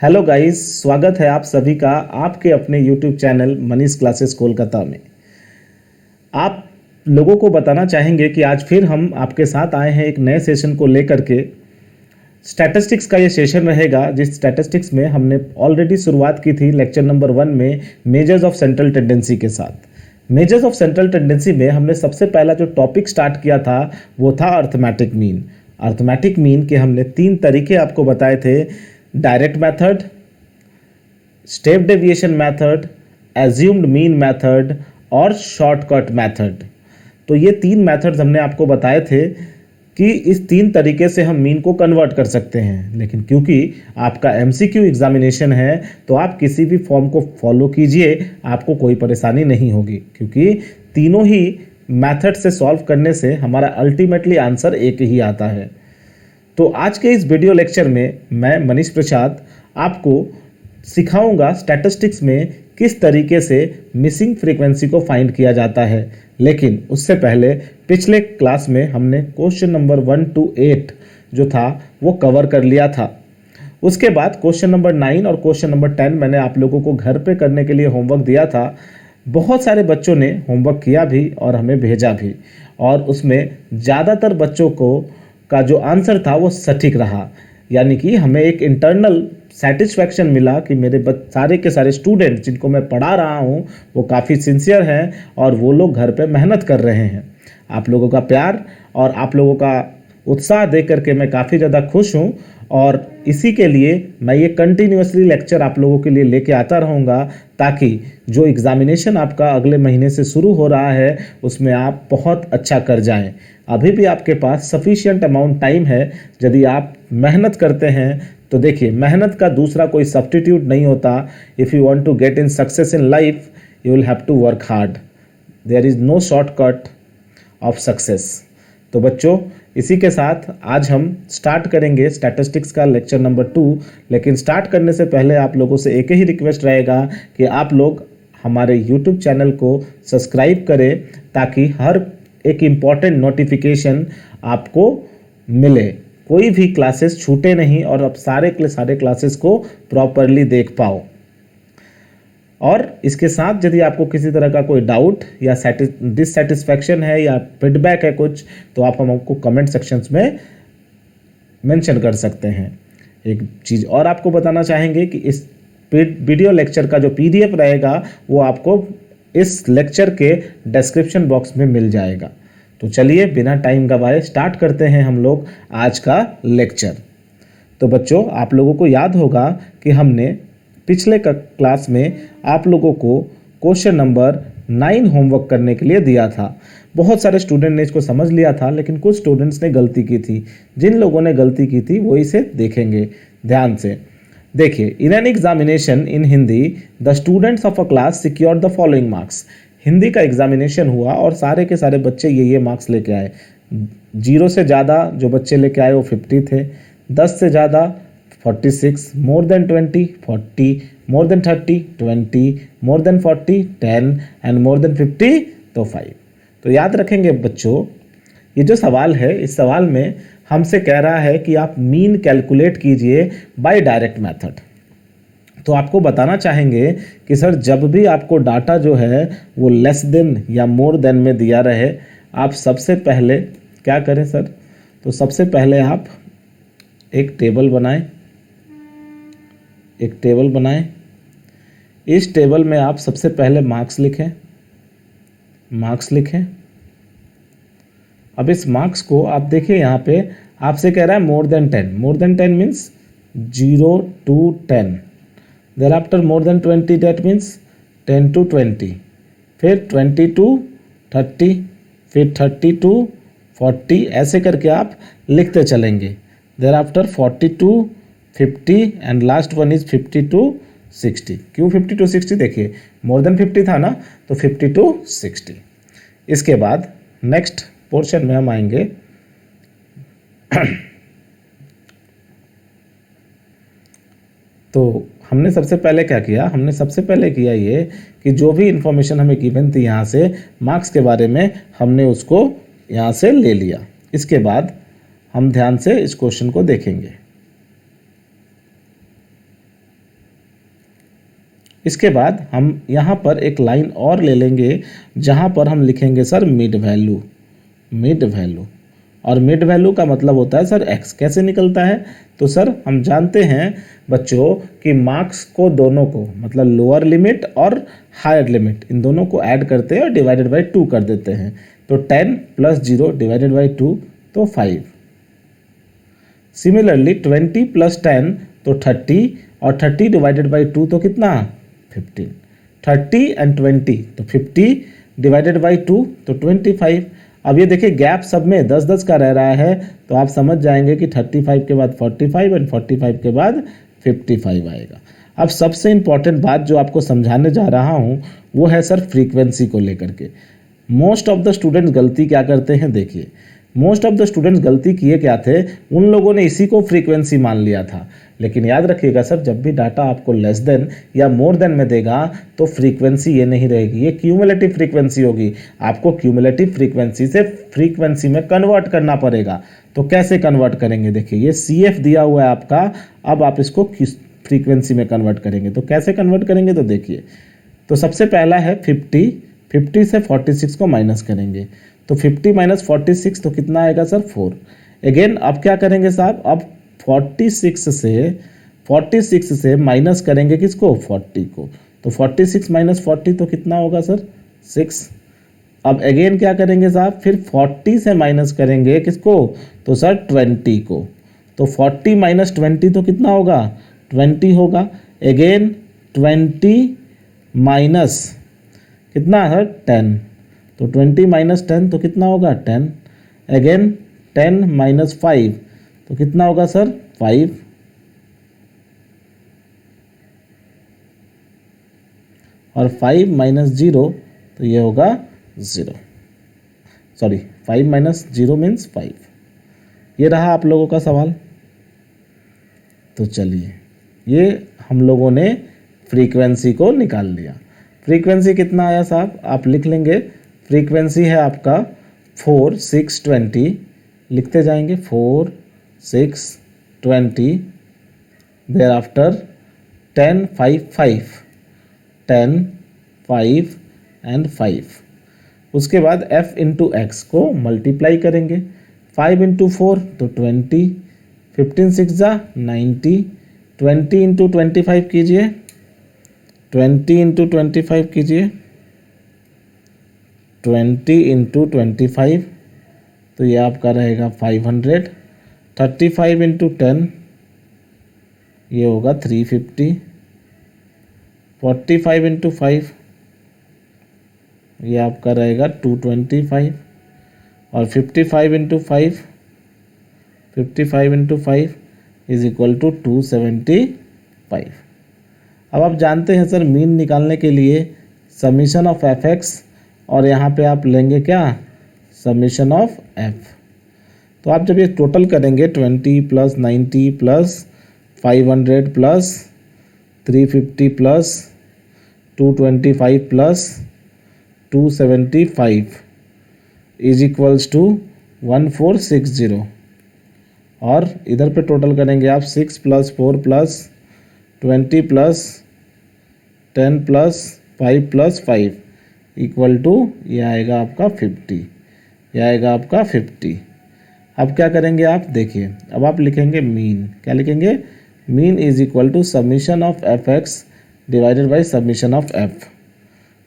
Hello guys, स्वागत है आप सभी का आपके अपने YouTube channel Manish classes Kolkata में। आप लोगों को बताना चाहेंगे कि आज फिर हम आपके साथ आए हैं एक नए सेशन को लेकर के। स्टैटिस्टिक्स का ये सेशन रहेगा, जिस स्टैटिस्टिक्स में हमने ऑलरेडी शुरुआत की थी लेक्चर नंबर 1 में मेजर्स ऑफ सेंट्रल टेंडेंसी के साथ। मेजर्स ऑफ सेंट्रल टेंडेंसी में हमने सबसे पहला जो टॉपिक स्टार्ट किया था वो था अर्थमेटिक मीन। अर्थमेटिक मीन के हमने 3 तरीके आपको बताए थे: direct method, step deviation method, assumed mean method और शॉर्टकट मेथड। तो ये 3 मेथड्स हमने आपको बताए थे कि इस 3 तरीके से हम मीन को कन्वर्ट कर सकते हैं। लेकिन क्योंकि आपका एमसीक्यू एग्जामिनेशन है तो आप किसी भी फॉर्म को फॉलो कीजिए, आपको कोई परेशानी नहीं होगी, क्योंकि तीनों ही मेथड से सॉल्व करने से हमारा अल्टीमेटली आंसर एक ही आता है। तो आज के इस वीडियो लेक्चर में मैं मनीष प्रसाद आपको सिखाऊंगा स्टैटिस्टिक्स में किस तरीके से मिसिंग फ्रीक्वेंसी को फाइंड किया जाता है। लेकिन उससे पहले पिछले क्लास में हमने क्वेश्चन नंबर 1 to 8 जो था वो कवर कर लिया था। उसके बाद क्वेश्चन नंबर 9 और क्वेश्चन नंबर 10 मैंने आप लोगों को घर पे करने के लिए होमवर्क दिया था। बहुत सारे बच्चों ने होमवर्क किया भी और हमें भेजा भी, और उसमें ज़्यादातर बच्चों को का जो आंसर था वो सटीक रहा। यानी कि हमें एक इंटरनल सेटिस्फैक्शन मिला कि मेरे सारे के सारे स्टूडेंट जिनको मैं पढ़ा रहा हूँ वो काफ़ी सिंसियर हैं और वो लोग घर पे मेहनत कर रहे हैं। आप लोगों का प्यार और आप लोगों का उत्साह देख करके मैं काफ़ी ज़्यादा खुश हूँ, और इसी के लिए मैं ये कंटिन्यूसली लेक्चर आप लोगों के लिए लेके आता रहूँगा, ताकि जो एग्ज़ामिनेशन आपका अगले महीने से शुरू हो रहा है उसमें आप बहुत अच्छा कर जाएं। अभी भी आपके पास सफिशिएंट अमाउंट टाइम है। यदि आप मेहनत करते हैं तो देखिए, मेहनत का दूसरा कोई सब्स्टिट्यूट नहीं होता। If you want to get in success in life you will have to work hard. There is no shortcut of success. तो बच्चों, इसी के साथ आज हम स्टार्ट करेंगे स्टैटिस्टिक्स का लेक्चर नंबर 2। लेकिन स्टार्ट करने से पहले आप लोगों से एक ही रिक्वेस्ट रहेगा कि आप लोग हमारे यूट्यूब चैनल को सब्सक्राइब करें, ताकि हर एक इम्पॉर्टेंट नोटिफिकेशन आपको मिले, कोई भी क्लासेस छूटे नहीं और आप सारे के सारे क्लासेस को प्रॉपरली देख पाओ। और इसके साथ यदि आपको किसी तरह का कोई डाउट या डिससेटिस्फैक्शन है या फीडबैक है कुछ, तो आप हमको कमेंट सेक्शंस में मेंशन कर सकते हैं। एक चीज़ और आपको बताना चाहेंगे कि इस वीडियो लेक्चर का जो पीडीएफ रहेगा वो आपको इस लेक्चर के डिस्क्रिप्शन बॉक्स में मिल जाएगा। तो चलिए बिना टाइम गवाए स्टार्ट करते हैं हम लोग आज का लेक्चर। तो बच्चों, आप लोगों को याद होगा कि हमने पिछले क्लास में आप लोगों को क्वेश्चन नंबर 9 होमवर्क करने के लिए दिया था। बहुत सारे स्टूडेंट ने इसको समझ लिया था, लेकिन कुछ स्टूडेंट्स ने गलती की थी। जिन लोगों ने गलती की थी वो इसे देखेंगे ध्यान से। देखिए, in an examination in Hindi the students of a class secured the following marks. Hindi का एग्जामिनेशन हुआ और सारे के सारे बच्चे ये मार्क्स लेके आए। 0 से ज़्यादा जो बच्चे लेके आए वो 50 थे, 10 से ज़्यादा 46, more than 20 40, more than 30 20, more than 40 10 and more than 50 तो 5। तो याद रखेंगे बच्चों, ये जो सवाल है इस सवाल में हमसे कह रहा है कि आप मीन कैलकुलेट कीजिए बाय डायरेक्ट मेथड। तो आपको बताना चाहेंगे कि सर, जब भी आपको डाटा जो है वो लेस देन या मोर देन में दिया रहे, आप सबसे पहले क्या करें सर? तो सबसे पहले आप एक टेबल बनाएं। इस टेबल में आप सबसे पहले मार्क्स लिखें। अब इस मार्क्स को आप देखिए, यहाँ पे आपसे कह रहा है more than 10। More than 10 means 0 to 10। thereafter more than 20 that means 10 to 20, फिर 20 to 30, फिर 30 to 40, ऐसे करके आप लिखते चलेंगे। thereafter 40 to 50 and last one is 50 to 60। क्यों 50 to 60? देखिए, मोर देन 50 था ना, तो 50 to 60। इसके बाद नेक्स्ट पोर्शन में हम आएंगे। तो हमने सबसे पहले क्या किया? हमने सबसे पहले किया ये कि जो भी इंफॉर्मेशन हमें गिवन थी यहाँ से मार्क्स के बारे में, हमने उसको यहाँ से ले लिया। इसके बाद हम ध्यान से इस क्वेश्चन को देखेंगे। इसके बाद हम यहाँ पर एक लाइन और ले लेंगे जहाँ पर हम लिखेंगे sir mid value, mid value. और मिड वैल्यू का मतलब होता है सर एक्स। कैसे निकलता है? तो सर हम जानते हैं बच्चों कि मार्क्स को दोनों को मतलब लोअर लिमिट और हायर लिमिट इन दोनों को ऐड करते हैं और डिवाइडेड बाई 2 कर देते हैं। तो 10 + 0 डिवाइडेड बाई 2 तो 5। सिमिलरली 20 + 10 तो 30 और 30 डिवाइडेड बाई 2 तो कितना? 15। 30 एंड 20 तो 50 डिवाइडेड बाई 2 तो 25। अब ये देखिए गैप सब में 10-10 का रह रहा है, तो आप समझ जाएंगे कि 35 के बाद 45 एंड 45 के बाद 55 आएगा। अब सबसे इम्पॉर्टेंट बात जो आपको समझाने जा रहा हूँ वो है सर फ्रीक्वेंसी को लेकर के। मोस्ट ऑफ द स्टूडेंट्स गलती क्या करते हैं? देखिए मोस्ट ऑफ द स्टूडेंट्स गलती किए क्या थे, उन लोगों ने इसी को फ्रीक्वेंसी मान लिया था। लेकिन याद रखिएगा सर, जब भी डाटा आपको लेस देन या मोर देन में देगा तो फ्रीक्वेंसी ये नहीं रहेगी, ये क्यूमुलेटिव फ्रीक्वेंसी होगी। आपको क्यूमुलेटिव फ्रीक्वेंसी से फ्रीक्वेंसी में कन्वर्ट करना पड़ेगा। तो कैसे कन्वर्ट करेंगे? देखिए ये CF दिया हुआ है आपका, अब आप इसको फ्रीक्वेंसी में कन्वर्ट करेंगे। तो कैसे कन्वर्ट करेंगे? तो देखिए, तो सबसे पहला है 50 से 46 को माइनस करेंगे। तो 50 - 46 तो कितना आएगा सर? 4। अगेन अब क्या करेंगे साहब? अब 46 से माइनस करेंगे किसको? 40 को। तो 46 - 40 तो कितना होगा सर? 6। अब अगेन क्या करेंगे साहब? फिर 40 से माइनस करेंगे किसको? तो सर 20 को। तो 40 - 20 तो कितना होगा? 20 होगा। अगेन 20 माइनस कितना है? 10। तो 20 - 10 तो कितना होगा? 10। अगेन 10 - 5 तो कितना होगा सर? 5। और 5 - 0 तो ये होगा 0। Sorry, 5 - 0 means 5। ये रहा आप लोगों का सवाल। तो चलिए, ये हम लोगों ने फ्रीक्वेंसी को निकाल लिया। फ्रीक्वेंसी कितना आया साहब? आप लिख लेंगे। फ्रीक्वेंसी है आपका 4, 6, 20। लिखते जाएंगे 4, 6, 20। Thereafter 10, 5, 5, 10, 5 and 5। उसके बाद f इंटू एक्स को मल्टीप्लाई करेंगे। 5 × 4 तो 20, 15 6 जा 90, 20 × 25 कीजिए, 20 × 25 कीजिए, 20 × 25 तो ये आपका रहेगा 500। 35 × 10 ये होगा 350। 45 × 5 ये आपका रहेगा 225। और 55 × 5 इज इक्वल टू 275। अब आप जानते हैं सर मीन निकालने के लिए समीशन ऑफ fx और यहाँ पे आप लेंगे क्या? Summation of f। तो आप जब ये टोटल करेंगे 20 + 90 + 500 + 350 + 225 + 275 इज इक्वल्स टू 1460। और इधर पे टोटल करेंगे आप 6 + 4 + 20 + 10 + 5 + 5 इक्वल टू ये आएगा आपका 50। ये आएगा आपका 50। अब क्या करेंगे आप? देखिए, अब आप लिखेंगे मीन। क्या लिखेंगे? Mean is equal to summation of fx divided by summation of f।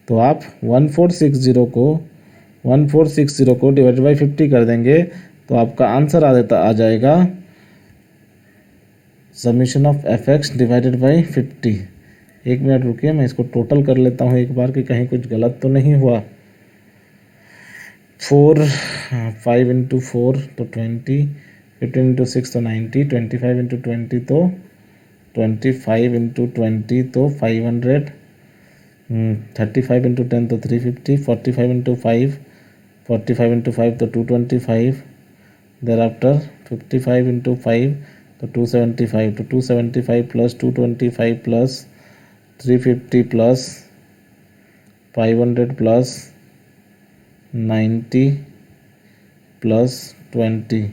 तो आप 1460 को डिवाइडेड बाई 50 कर देंगे तो आपका आंसर आ जाएगा summation of fx divided by 50। एक मिनट रुकिए, मैं इसको टोटल कर लेता हूँ एक बार कि कहीं कुछ गलत तो नहीं हुआ। 5 × 4 तो 20, 15 × 6 तो 90, 25 × 20 तो 25 × 20 तो 500, 35 × 10 तो 350, 45 × 5 तो 225, देयर आफ्टर 55 × 5 तो 275। तो 275 + 225 + 350 + 500 + 90 + 20,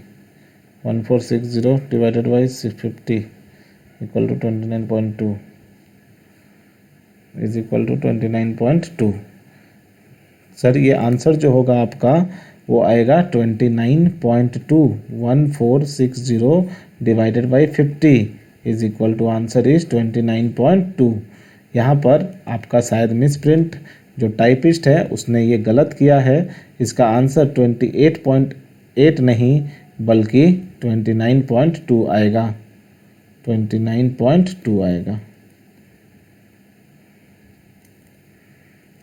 1460 divided by 50 equal to 29.2। Is equal to 29.2। Sir ये आंसर जो होगा आपका वो आएगा 29.2, 1460 divided by 50 is equal to answer is 29.2। यहाँ पर आपका शायद मिस प्रिंट जो टाइपिस्ट है उसने ये गलत किया है। इसका आंसर 28.8 नहीं बल्कि 29.2 आएगा, 29.2 आएगा।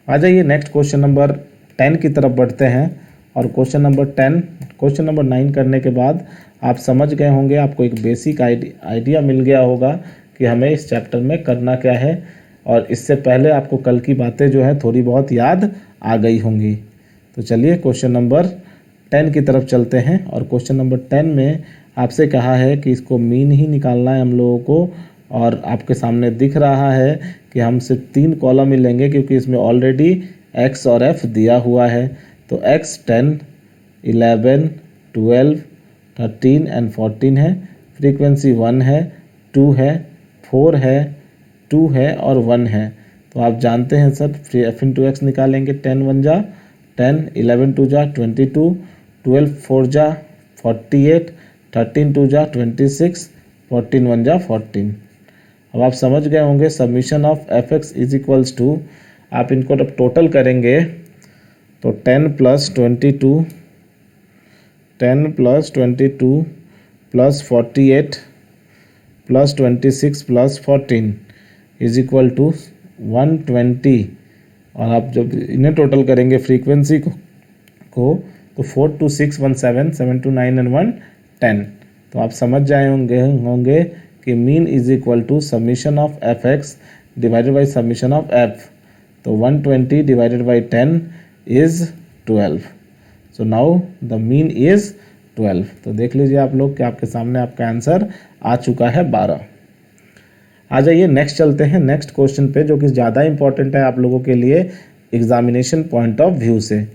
आ जाइए नेक्स्ट क्वेश्चन नंबर 10 की तरफ बढ़ते हैं। और क्वेश्चन नंबर 9 करने के बाद आप समझ गए होंगे, आपको एक बेसिक आइडिया मिल गया होगा कि हमें इस चैप्टर में करना क्या है। और इससे पहले आपको कल की बातें जो है थोड़ी बहुत याद आ गई होंगी। तो चलिए क्वेश्चन नंबर 10 की तरफ चलते हैं। और क्वेश्चन नंबर 10 में आपसे कहा है कि इसको मीन ही निकालना है हम लोगों को। और आपके सामने दिख रहा है कि हम सिर्फ 3 कॉलम ही लेंगे क्योंकि इसमें ऑलरेडी एक्स और एफ दिया हुआ है। तो एक्स 10, 11, 12, 13 एंड 14 है। फ्रीक्वेंसी 1 है, 2 है, 4 है, 2 है और 1 है। तो आप जानते हैं सर एफ इंटू एक्स निकालेंगे। 10 1 जा 10, 11 2 जा 22, 12 4 जा 48, 13 2 जा 26, 14 1 जा 14। अब आप समझ गए होंगे submission of F x is equals to, आप इनको जब टोटल करेंगे तो 10 plus 22 plus 48 plus 26 plus 14 is equal to 120। और आप जब इन्हें टोटल करेंगे फ्रीक्वेंसी को तो 4 2 6 1 7 7 2 9 एंड 1 10। तो आप समझ जाए होंगे कि mean is equal to submission of F x divided by submission of F. तो 120 divided by 10 is 12। So now the mean is 12। तो देख लीजिए आप लोग कि आपके सामने आपका आंसर आ चुका है 12। आ जाइए नेक्स्ट चलते हैं नेक्स्ट क्वेश्चन पे, जो कि ज़्यादा इंपॉर्टेंट है आप लोगों के लिए एग्जामिनेशन पॉइंट ऑफ व्यू से।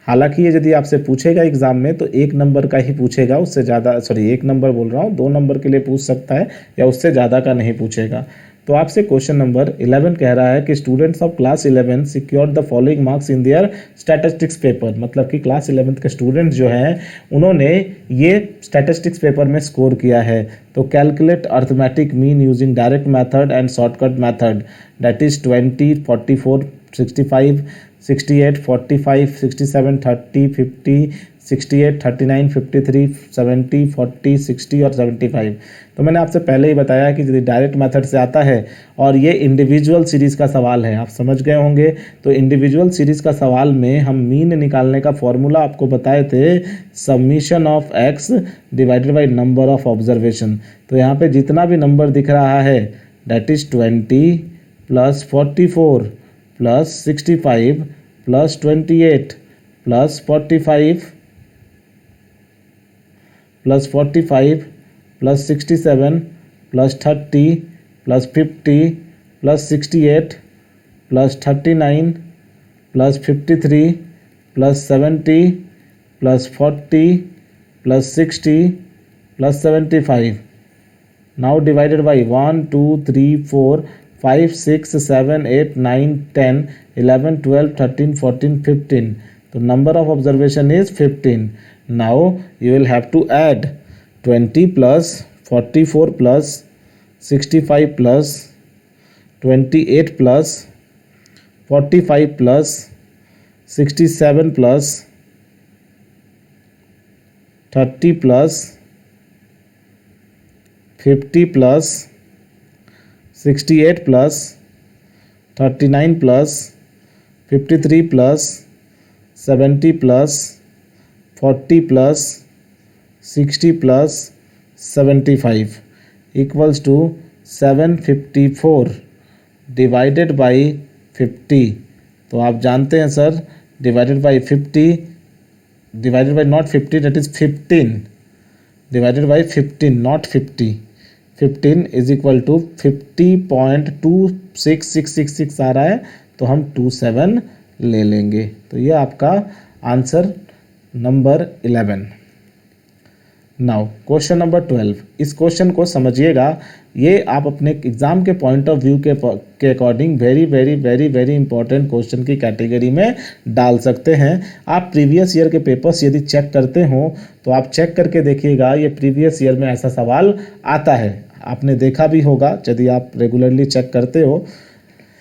हालांकि ये यदि आपसे पूछेगा एग्जाम में तो 1 नंबर का ही पूछेगा, उससे ज़्यादा 1 नंबर बोल रहा हूँ, 2 नंबर के लिए पूछ सकता है या उससे ज़्यादा का नहीं पूछेगा। तो आपसे क्वेश्चन नंबर 11 कह रहा है कि students of class 11 secured the following marks in their statistics paper. मतलब कि क्लास 11 के स्टूडेंट्स जो हैं उन्होंने ये स्टैटिस्टिक्स पेपर में स्कोर किया है। तो calculate arithmetic mean using direct method and shortcut method, that is 20, 44, 65, 68, 45, 67, 30, 50, 68, 39, 53, 70, 40, 60 और 75। तो मैंने आपसे पहले ही बताया कि यदि डायरेक्ट मेथड से आता है और ये इंडिविजुअल सीरीज़ का सवाल है, आप समझ गए होंगे। तो इंडिविजुअल सीरीज़ का सवाल में हम मीन निकालने का फॉर्मूला आपको बताए थे, submission of x divided by number of observation. तो यहाँ पे जितना भी नंबर दिख रहा है that is 20 plus 44 plus 65 plus 28 plus 45 plus 45 plus 67 plus 30 plus 50 plus 68 plus 39 plus 53 plus 70 plus 40 plus 60 plus 75। Now divided by 1 2 3 4 5 6 7 8 9 10 11 12 13 14 15। तो number of observation is 15. Now you will have to add 20 plus 44 plus 65 plus 28 plus 45 plus 67 plus 30 plus 50 plus 68 plus 39 plus 53 plus 70 plus 40 plus 60 plus 75 equals to 754 divided by 50। तो आप जानते हैं sir divided by 50 divided by not 50 that is 15 divided by 15 not 50। 15 is equal to 50.26666 आ रहा है, तो हम 27 ले लेंगे। तो ये आपका answer number 11। Now question number 12, इस क्वेश्चन को समझिएगा। ये आप अपने एग्जाम के पॉइंट ऑफ व्यू के according very very very very important question की कैटेगरी में डाल सकते हैं। आप प्रीवियस ईयर के पेपर्स यदि चेक करते हो तो आप चेक करके देखिएगा, ये प्रीवियस ईयर में ऐसा सवाल आता है, आपने देखा भी होगा यदि आप रेगुलरली चेक करते हो।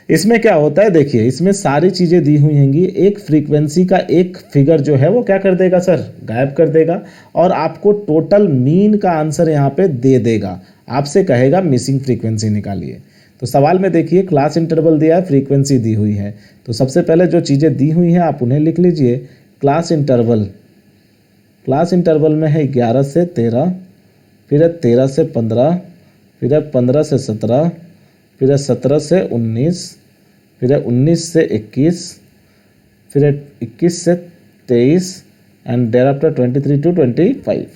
इसमें क्या होता है, देखिए इसमें सारी चीज़ें दी हुई हैंगी, एक फ्रीक्वेंसी का एक फिगर जो है वो क्या कर देगा सर, गायब कर देगा, और आपको टोटल मीन का आंसर यहाँ पे दे देगा। आपसे कहेगा मिसिंग फ्रीक्वेंसी निकालिए। तो सवाल में देखिए क्लास इंटरवल दिया है, फ्रीक्वेंसी दी हुई है। तो सबसे पहले जो चीज़ें दी हुई हैं आप उन्हें लिख लीजिए। क्लास इंटरवल में है 11 से 13, फिर है 13 से 15, फिर है 15 से 17, फिर है 17 से 19, फिर है 19 से 21, फिर है 21 से 23 एंड देयर आफ्टर 23 टू 25।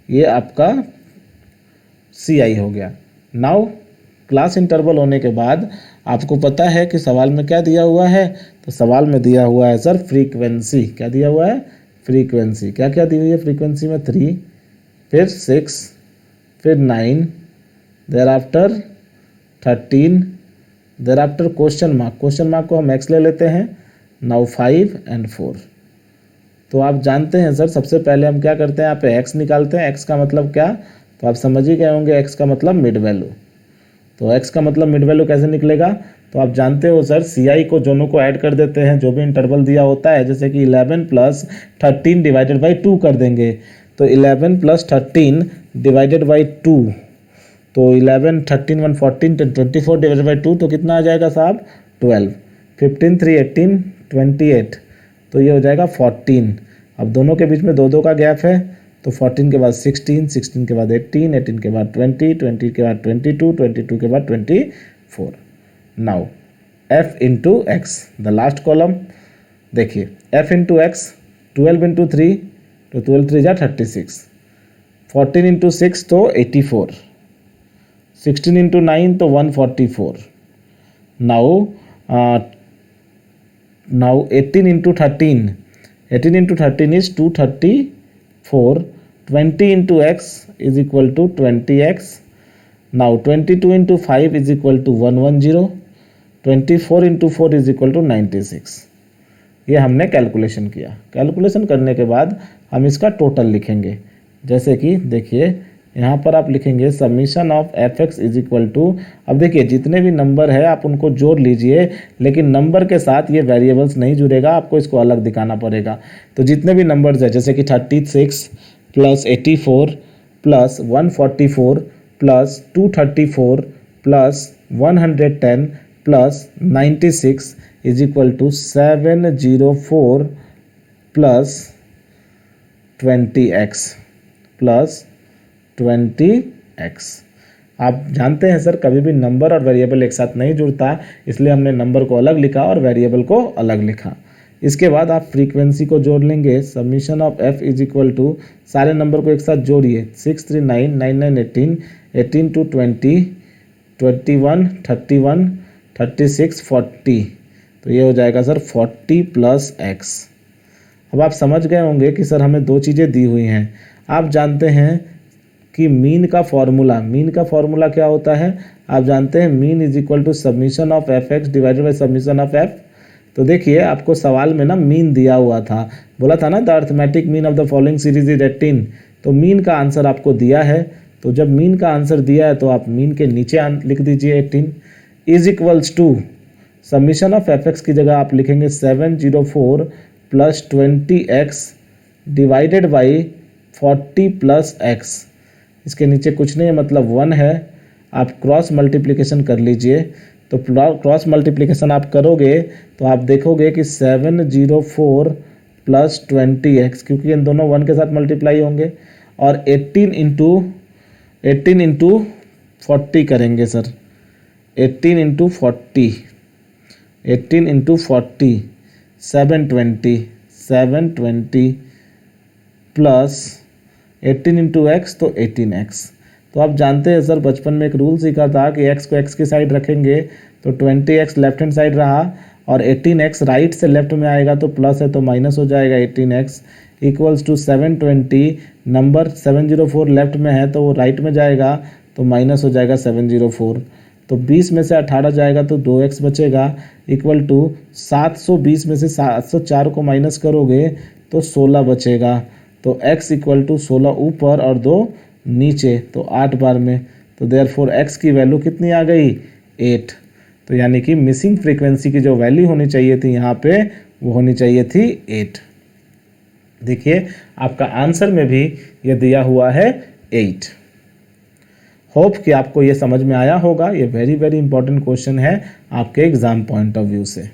ये आपका CI हो गया। नाउ क्लास इंटरवल होने के बाद आपको पता है कि सवाल में क्या दिया हुआ है, तो सवाल में दिया हुआ है सर फ्रीक्वेंसी। क्या दिया हुआ है, फ्रीक्वेंसी। क्या क्या दी हुई है फ्रीक्वेंसी में, 3, फिर 6, फिर 9, thereafter 13, thereafter question mark को हम x ले लेते हैं। Now 5 and 4। तो आप जानते हैं सर, सबसे पहले हम क्या करते हैं, यहाँ पे x निकालते हैं। x का मतलब क्या, तो आप समझ ही गए होंगे, x का मतलब मिड वैल्यू। तो x का मतलब मिड वैल्यू कैसे निकलेगा, तो आप जानते हो सर, CI को दोनों को ऐड कर देते हैं, जो भी इंटरवल दिया होता है, जैसे कि 11 + 13 डिवाइडेड बाई 2 कर देंगे। तो 11 + 13 डिवाइडेड बाई 2, तो 11, 13, 1, 14, 24 डिवाइडेड बाई 2, तो कितना आ जाएगा साहब, 12। 15, 3, 18, 28, तो ये हो जाएगा 14। अब दोनों के बीच में 2 का गैप है, तो 14 के बाद 16, 16 के बाद 18, 18 के बाद 20, 20 के बाद 22, 22 के बाद 24। Now f into x, the last column. देखिए f इंटू एक्स, 12 इंटू 3, तो 12 3 जा 36, 14 इंटू 6 तो 84, 16 इंटू 9 तो 144। Now 18 into 13, 18 into 13 is 234, 20 into x is equal to 20x। Now 22 into 5 is equal to 110, 24 into 4 is equal to 96। ये हमने calculation किया। Calculation करने के बाद हम इसका टोटल लिखेंगे, जैसे कि देखिए यहाँ पर आप लिखेंगे summation of fx is equal to, अब देखिए जितने भी नंबर है आप उनको जोड़ लीजिए, लेकिन नंबर के साथ ये वेरिएबल्स नहीं जुड़ेगा, आपको इसको अलग दिखाना पड़ेगा। तो जितने भी नंबर्स है, जैसे कि 36 plus 84 plus 144 plus 234 plus 110 plus 96 is equal to 704 plus 20x plus 20x। आप जानते हैं सर, कभी भी नंबर और वेरिएबल एक साथ नहीं जुड़ता, इसलिए हमने नंबर को अलग लिखा और वेरिएबल को अलग लिखा। इसके बाद आप फ्रीक्वेंसी को जोड़ लेंगे। Submission of f is equal to, सारे नंबर को एक साथ जोड़िए, 6 3 9 9 9 18, 18 टू 20, 21 31 36 40, तो ये हो जाएगा सर 40 प्लस x। अब आप समझ गए होंगे कि सर हमें 2 चीज़ें दी हुई हैं। आप जानते हैं कि मीन का फॉर्मूला क्या होता है, आप जानते हैं mean is equal to submission of fx divided by submission of f। तो देखिए आपको सवाल में ना मीन दिया हुआ था, बोला था ना the arithmetic mean of the following series is 18, तो मीन का आंसर आपको दिया है। तो जब मीन का आंसर दिया है तो आप मीन के नीचे लिख दीजिए 18 is equals to submission of fx की जगह आप लिखेंगे 704 plus 20x divided by 40 plus x। इसके नीचे कुछ नहीं है, मतलब 1 है। आप क्रॉस मल्टीप्लिकेशन कर लीजिए, तो क्रॉस मल्टीप्लिकेशन आप करोगे तो आप देखोगे कि 704 प्लस 20x, क्योंकि इन दोनों 1 के साथ मल्टीप्लाई होंगे, और 18 इंटू 40 करेंगे sir, 18 into 40, 720 plus 18 into x तो 18x। तो आप जानते हैं सर, बचपन में एक रूल सीखा था कि x को x की साइड रखेंगे तो 20x लेफ्ट हैंड साइड रहा, और 18x राइट से लेफ्ट में आएगा तो प्लस है तो माइनस हो जाएगा 18x। Equals to 720, number 704 left में है तो वो राइट में जाएगा तो माइनस हो जाएगा 704, तो 20 में से 18 जाएगा तो 2x बचेगा इक्वल टू 720 में से 704 को माइनस करोगे तो 16 बचेगा, तो x इक्वल टू 16 ऊपर और 2 नीचे, तो 8 बार में, तो देयरफॉर x की वैल्यू कितनी आ गई 8। तो यानी कि मिसिंग फ्रीक्वेंसी की जो वैल्यू होनी चाहिए थी यहाँ पे वो होनी चाहिए थी 8। देखिए आपका आंसर में भी ये दिया हुआ है 8। होप कि आपको ये समझ में आया होगा। ये वेरी वेरी इंपॉर्टेंट क्वेश्चन है आपके एग्जाम पॉइंट ऑफ व्यू से।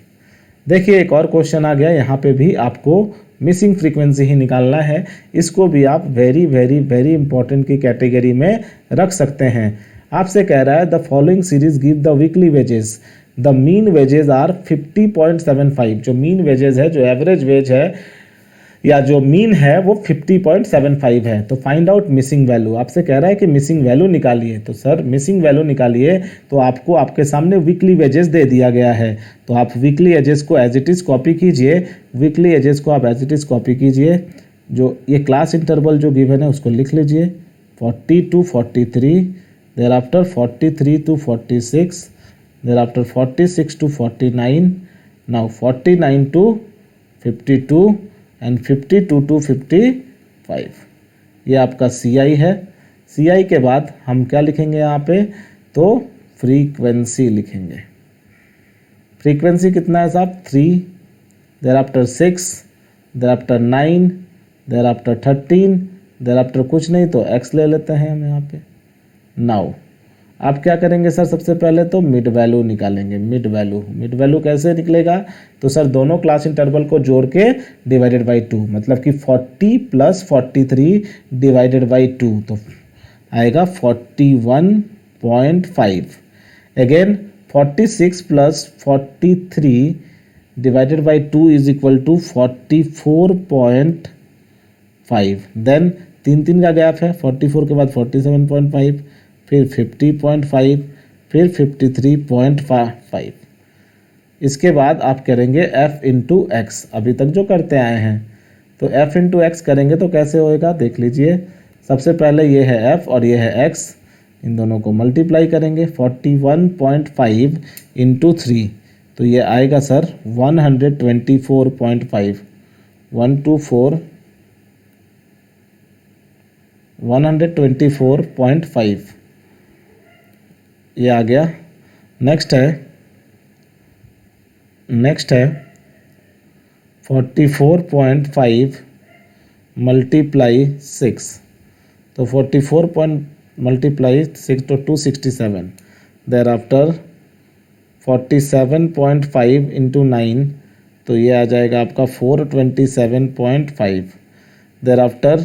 देखिए एक और क्वेश्चन आ गया, यहाँ पे भी आपको मिसिंग फ्रीक्वेंसी ही निकालना है। इसको भी आप वेरी वेरी वेरी इंपॉर्टेंट की कैटेगरी में रख सकते हैं। आपसे कह रहा है the following series give the weekly wages, the mean wages are 50.75। जो मीन वेजेस है, जो एवरेज वेज है या जो मीन है वो 50.75 है। तो फाइंड आउट मिसिंग वैल्यू, आपसे कह रहा है कि मिसिंग वैल्यू निकालिए। तो सर मिसिंग वैल्यू निकालिए तो आपको आपके सामने वीकली वेजेस दे दिया गया है, तो आप वीकली एजेस को एज इट इज़ कॉपी कीजिए। वीकली एजेस को आप एज इट इज़ कॉपी कीजिए। जो ये क्लास इंटरवल जो गिवन है उसको लिख लीजिए, 40 to 43, thereafter 43 to 46, thereafter 46 to 49, now 49 to 52 and 52 to 55। ये आपका CI है। CI के बाद हम क्या लिखेंगे यहाँ पे, तो फ्रीक्वेंसी लिखेंगे। फ्रीक्वेंसी कितना है साहब 3, thereafter 6, thereafter 9, thereafter 13, thereafter कुछ नहीं तो x ले लेते हैं हम यहाँ पे। नाउ आप क्या करेंगे सर, सबसे पहले तो मिड वैल्यू निकालेंगे। मिड वैल्यू कैसे निकलेगा, तो सर दोनों क्लास इंटरवल को जोड़ के डिवाइडेड बाई 2, मतलब कि 40 + 43 डिवाइडेड बाई 2, तो आएगा 41.5। Again 46 + 43 divided by 2 is equal to 44.5। Then 3 का गैप है, 44 के बाद 47.5, फिर 50.5, फिर 53.5। इसके बाद आप करेंगे f इंटू एक्स, अभी तक जो करते आए हैं। तो f इंटू एक्स करेंगे तो कैसे होएगा देख लीजिए। सबसे पहले ये है f और ये है x, इन दोनों को मल्टीप्लाई करेंगे। 41.5 इंटू 3, तो ये आएगा सर 124.5, 124.5 ये आ गया। नेक्स्ट है 44.5 मल्टीप्लाई 6, तो 44 मल्टीप्लाई 6 तो 267, देयर आफ्टर 47.5 इंटू 9, तो ये आ जाएगा आपका 427.5, देयर आफ्टर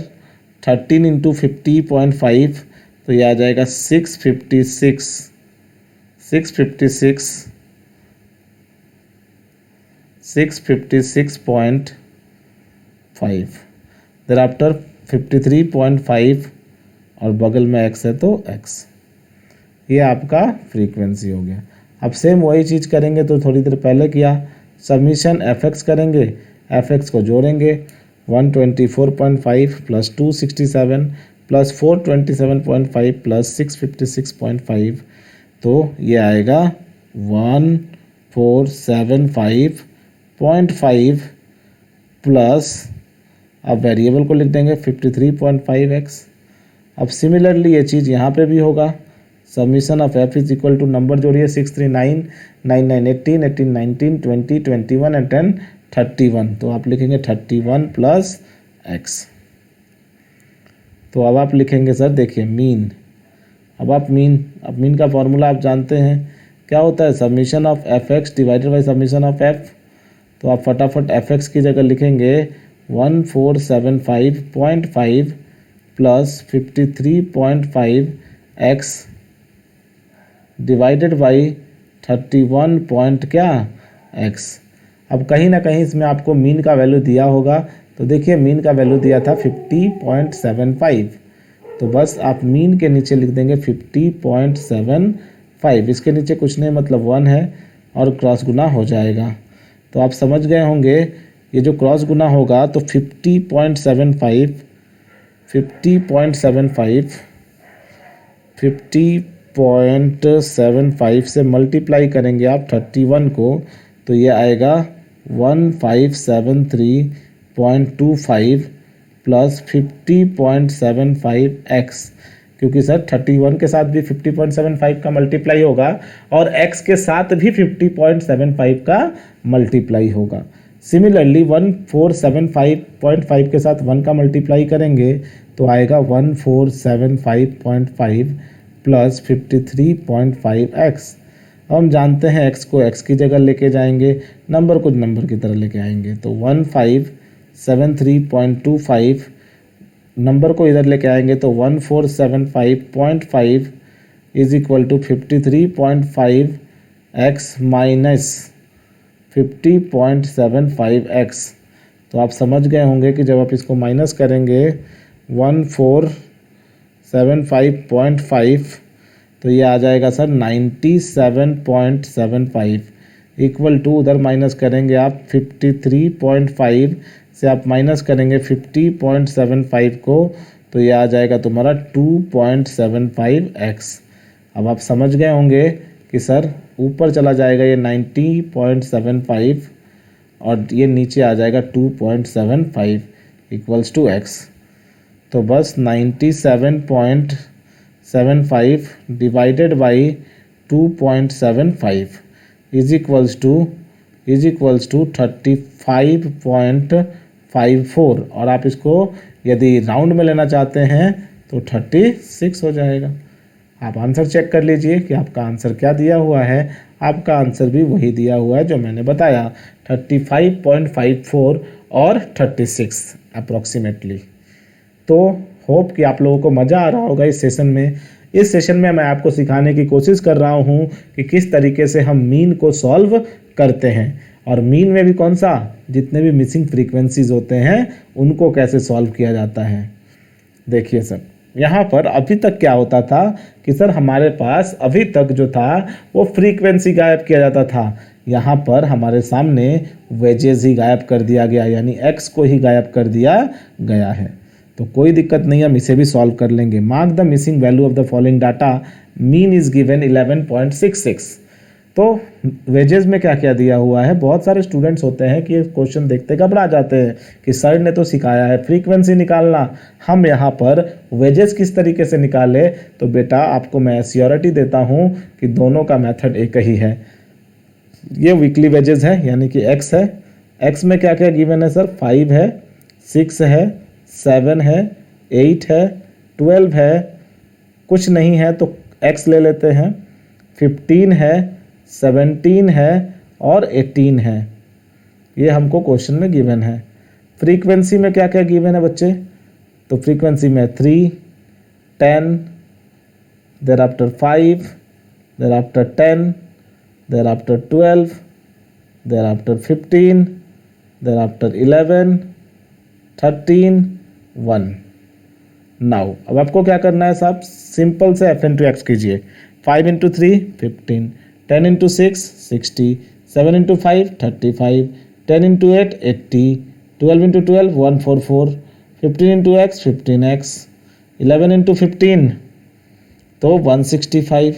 13 इंटू 50.5, तो ये आ जाएगा 656.5, देयर आफ्टर 53.5 और बगल में x है तो x। ये आपका फ्रीक्वेंसी हो गया। अब सेम वही चीज़ करेंगे तो थोड़ी देर पहले किया, सबमिशन fx करेंगे, fx को जोड़ेंगे 124.5 + 267 + 427.5 + 656.5, तो ये आएगा 1475.5 प्लस, अब वेरिएबल को लिख देंगे 53.5x। अब सिमिलरली ये चीज़ यहाँ पे भी होगा। Submission of f is equal to, number जोड़िए 639, 99, 18, 18, 19, 20, 21 एंड 10, 31, तो आप लिखेंगे 31 + x। तो अब आप लिखेंगे सर देखिए मीन। अब मीन का फॉर्मूला आप जानते हैं क्या होता है, submission of fx divided by submission of f। तो आप फटाफट fx की जगह लिखेंगे 1475.5 plus 53.5x divided by 31 point क्या x। अब कहीं ना कहीं इसमें आपको मीन का वैल्यू दिया होगा, तो देखिए मीन का वैल्यू दिया था 50.75, तो बस आप मीन के नीचे लिख देंगे 50.75, इसके नीचे कुछ नहीं मतलब 1 है और क्रॉस गुना हो जाएगा। तो आप समझ गए होंगे ये जो क्रॉस गुना होगा तो 50.75 50.75 से मल्टीप्लाई करेंगे आप 31 को, तो ये आएगा 1573.25 प्लस 50.75x, क्योंकि सर 31 के साथ भी 50.75 का मल्टीप्लाई होगा और x के साथ भी 50.75 का मल्टीप्लाई होगा। सिमिलरली 1475.5 के साथ 1 का मल्टीप्लाई करेंगे तो आएगा 1475.5 प्लस 53.5x। हम जानते हैं x को x की जगह लेके जाएंगे, नंबर को नंबर की तरह लेके आएंगे, तो 1573.25 नंबर को इधर लेके आएंगे तो 1475.5 is equal to 53.5x minus 50.75x। तो आप समझ गए होंगे कि जब आप इसको माइनस करेंगे 1475.5 तो ये आ जाएगा सर 97.75 इक्वल टू, उधर माइनस करेंगे आप 53.5 से आप माइनस करेंगे 50.75 को, तो ये आ जाएगा तुम्हारा 2.75x। अब आप समझ गए होंगे कि सर ऊपर चला जाएगा ये 90.75 और ये नीचे आ जाएगा 2.75 इक्वल्स टू x। तो बस 97.75 divided by 2.75 is equals to 35.54, और आप इसको यदि राउंड में लेना चाहते हैं तो 36 हो जाएगा। आप आंसर चेक कर लीजिए कि आपका आंसर क्या दिया हुआ है। आपका आंसर भी वही दिया हुआ है जो मैंने बताया, 35.54 और 36 अप्रॉक्सीमेटली। तो होप कि आप लोगों को मज़ा आ रहा होगा इस सेशन में। इस सेशन में मैं आपको सिखाने की कोशिश कर रहा हूँ कि किस तरीके से हम मीन को सॉल्व करते हैं, और मीन में भी कौन सा, जितने भी मिसिंग फ्रीक्वेंसीज होते हैं उनको कैसे सॉल्व किया जाता है। देखिए सर, यहाँ पर अभी तक क्या होता था कि सर हमारे पास अभी तक जो था वो फ्रीक्वेंसी गायब किया जाता था। यहाँ पर हमारे सामने वेजेस ही गायब कर दिया गया, यानी एक्स को ही गायब कर दिया गया है। तो कोई दिक्कत नहीं, हम इसे भी सॉल्व कर लेंगे। Mark the missing value of the following data, mean is given 11.66। तो वेजेस में क्या क्या दिया हुआ है, बहुत सारे स्टूडेंट्स होते हैं कि क्वेश्चन देखते घबरा जाते हैं कि सर ने तो सिखाया है फ्रीक्वेंसी निकालना, हम यहाँ पर वेजेस किस तरीके से निकाले। तो बेटा आपको मैं श्योरिटी देता हूँ कि दोनों का मेथड एक ही है। ये वीकली वेजेस है, यानी कि एक्स है। एक्स में क्या क्या गिवन है सर, 5 है, 6 है, 7 है, 8 है, 12 है, कुछ नहीं है तो एक्स ले लेते हैं, 15 है, 17 है और 18 है। ये हमको क्वेश्चन में गिवन है। फ्रीक्वेंसी में क्या क्या गिवन है बच्चे, तो फ्रीक्वेंसी में 3, 10, thereafter 5, thereafter 10, thereafter 12, thereafter 15, thereafter 11, 13, 1। Now अब आपको क्या करना है साहब, सिंपल से f इंटू एक्स कीजिए। 5 into 3 15, 10 into 6 60, 7 into 5 35, 10 into 8 80, 12 into 12 144, 15 into x 15x, 11 into 15 तो 165,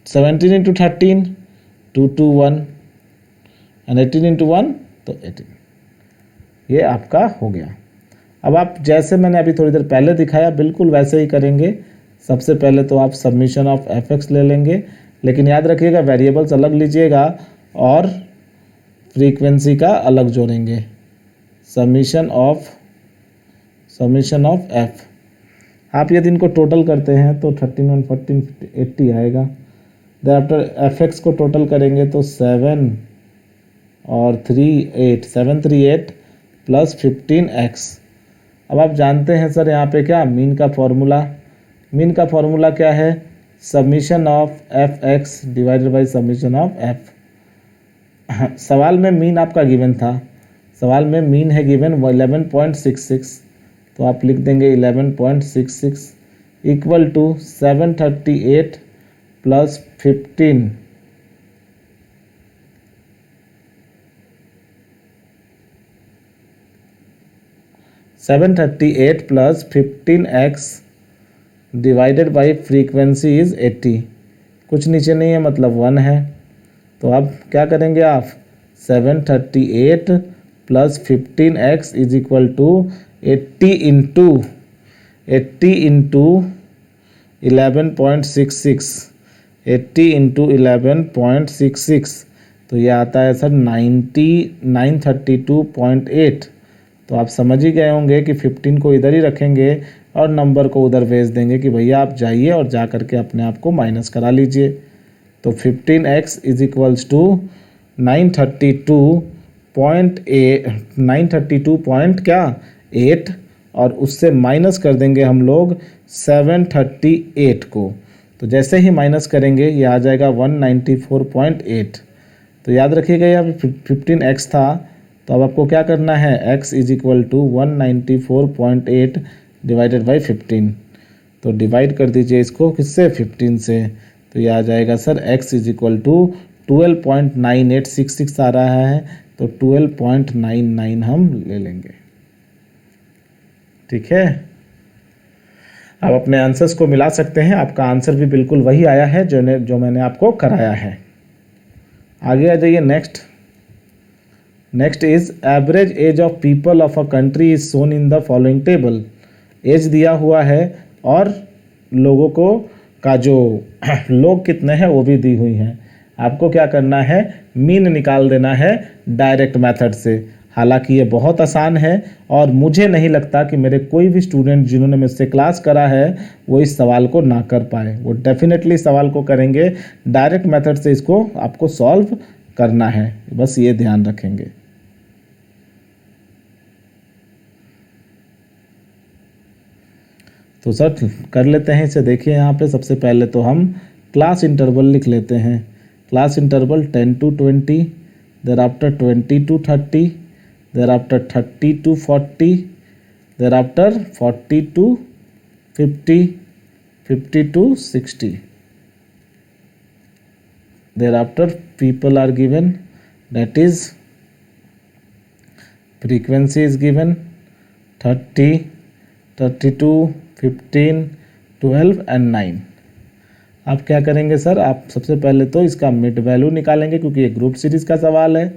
17 इंटू 13 221 एंड 18 इंटू 1 तो 18। ये आपका हो गया। अब आप जैसे मैंने अभी थोड़ी देर पहले दिखाया बिल्कुल वैसे ही करेंगे। सबसे पहले तो आप सबमिशन ऑफ एफ ले लेंगे, लेकिन याद रखिएगा वेरिएबल्स अलग लीजिएगा और फ्रीक्वेंसी का अलग जोड़ेंगे। सबमिशन ऑफ एफ, आप यदि इनको टोटल करते हैं तो 13 1 14 80 आएगा। देन आफ्टर एफ एक्स को टोटल करेंगे तो 7 और 3 8 7 3 8 प्लस 15x। अब आप जानते हैं सर यहाँ पे क्या मीन का फॉर्मूला क्या है, submission of F x divided by submission of F. सवाल में मीन आपका गिवन था, सवाल में मीन है गिवन 11.66, तो आप लिख देंगे 11.66 equal to 738 plus 15 738 plus 15x divided by frequency is 80, कुछ नीचे नहीं है मतलब 1 है। तो अब क्या करेंगे आप, 738 plus 15x is equal to 80 into 11.66, 80 into 11.66, तो ये आता है सर 932.8। तो आप समझ ही गए होंगे कि 15 को इधर ही रखेंगे और नंबर को उधर भेज देंगे कि भैया आप जाइए और जा करके अपने आप को माइनस करा लीजिए। तो 15x इज इक्वल्स टू 932.8 और उससे माइनस कर देंगे हम लोग 738 को। तो जैसे ही माइनस करेंगे ये आ जाएगा 194.8। तो याद रखिएगा यहाँ पे 15x था, तो अब आपको क्या करना है, x is equal to 194.8 divided by 15। तो डिवाइड कर दीजिए इसको किससे, 15 से। तो ये आ जाएगा sir x is equal to 12.9866 आ रहा है, तो 12.99 हम ले लेंगे। ठीक है, आप अपने आंसर्स को मिला सकते हैं। आपका आंसर भी बिल्कुल वही आया है जो मैंने आपको कराया है। आगे आ जाइए, next is average age of people of a country is shown in the following table. Age दिया हुआ है और लोगों को का जो लोग कितने हैं वो भी दी हुई हैं। आपको क्या करना है, मीन निकाल देना है डायरेक्ट मेथड से। हालांकि ये बहुत आसान है और मुझे नहीं लगता कि मेरे कोई भी स्टूडेंट जिन्होंने मुझसे क्लास करा है वो इस सवाल को ना कर पाए। वो डेफिनेटली सवाल को करेंगे, डायरेक्ट मेथड से इसको आपको सॉल्व करना है, बस ये ध्यान रखेंगे। तो सर कर लेते हैं इसे। देखिए यहाँ पे सबसे पहले तो हम क्लास इंटरवल लिख लेते हैं। Class interval 10 to 20, there after 20 to 30, there after 30 to 40, there after 40 to 50, 50 to 60. Thereafter people are given, that is frequency is given 30, 32, 15, 12 and 9। आप क्या करेंगे सर, आप सबसे पहले तो इसका मिड वैल्यू निकालेंगे क्योंकि ये ग्रुप सीरीज़ का सवाल है।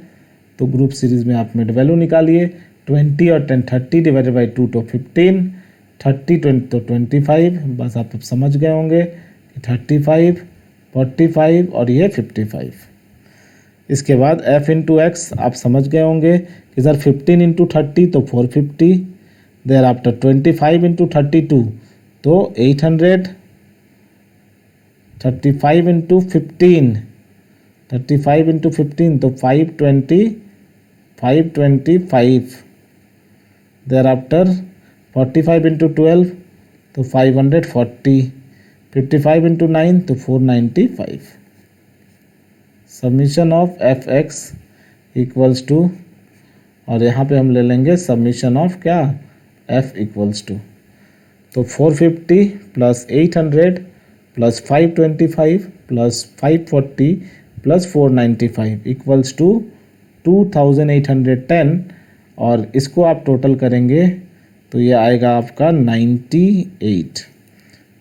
तो ग्रुप सीरीज़ में आप मिड वैल्यू निकालिए। 20 और 10 30 डिवाइडेड बाई 2 तो 15, 30 20 तो 25। बस आप समझ गए होंगे कि 35, 45 और ये 55। इसके बाद f इंटू एक्स आप समझ गए होंगे कि सर 15 इंटू 30 तो 450, देर आफ्टर 25 इंटू 32 तो 800, 35 इंटू 15, 35 इंटू 15 तो 525, देर आफ्टर 45 इंटू 12 तो 540, 55 इंटू 9 तो 495। Summation of F x equals to, और यहाँ पे हम ले लेंगे समीशन ऑफ क्या, एफ इक्वल्स टू, तो 450 plus 800 plus 525 plus 540 plus 495 equals to 2810। और इसको आप टोटल करेंगे तो ये आएगा आपका 98।